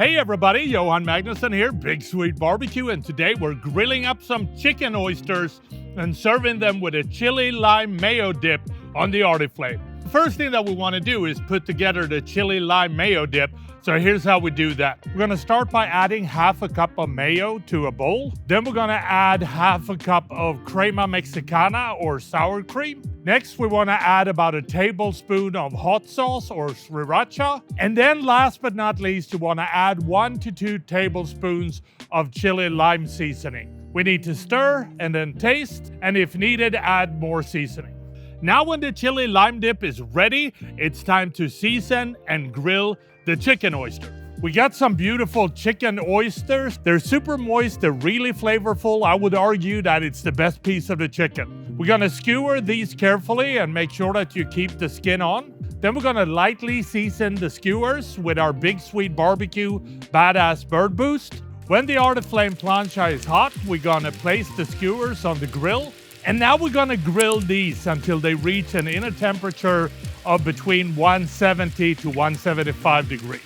Hey everybody, Johan Magnusson here, Big Swede Barbecue, and today we're grilling up some chicken oysters and serving them with a chili lime mayo dip on the Arctic flame. The first thing that we want to do is put together the chili lime mayo dip. So here's how we do that. We're going to start by adding half a cup of mayo to a bowl. Then we're going to add half a cup of crema mexicana or sour cream. Next, we want to add about a tablespoon of hot sauce or sriracha. And then last but not least, you want to add 1 to 2 tablespoons of chili lime seasoning. We need to stir and then taste, and if needed, add more seasoning. Now when the chili lime dip is ready, it's time to season and grill the chicken oyster. We got some beautiful chicken oysters. They're super moist, they're really flavorful. I would argue that it's the best piece of the chicken. We're gonna skewer these carefully and make sure that you keep the skin on. Then we're gonna lightly season the skewers with our Big Swede Barbecue Badass Bird Boost. When the Arctic Flame plancha is hot, we're gonna place the skewers on the grill. And now we're gonna grill these until they reach an inner temperature of between 170 to 175 degrees.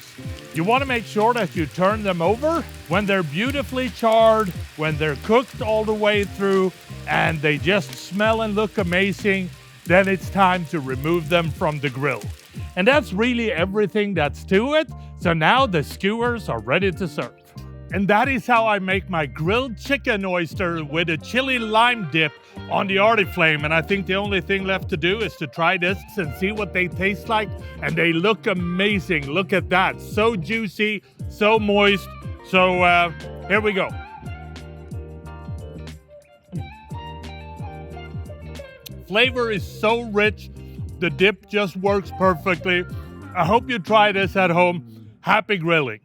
You want to make sure that you turn them over when they're beautifully charred, when they're cooked all the way through, and they just smell and look amazing. Then it's time to remove them from the grill. And that's really everything that's to it. So now the skewers are ready to serve. And that is how I make my grilled chicken oyster with a chili lime dip on the Arctic Flame. And I think the only thing left to do is to try this and see what they taste like. And they look amazing. Look at that. So juicy, so moist. So here we go. Flavor is so rich. The dip just works perfectly. I hope you try this at home. Happy grilling.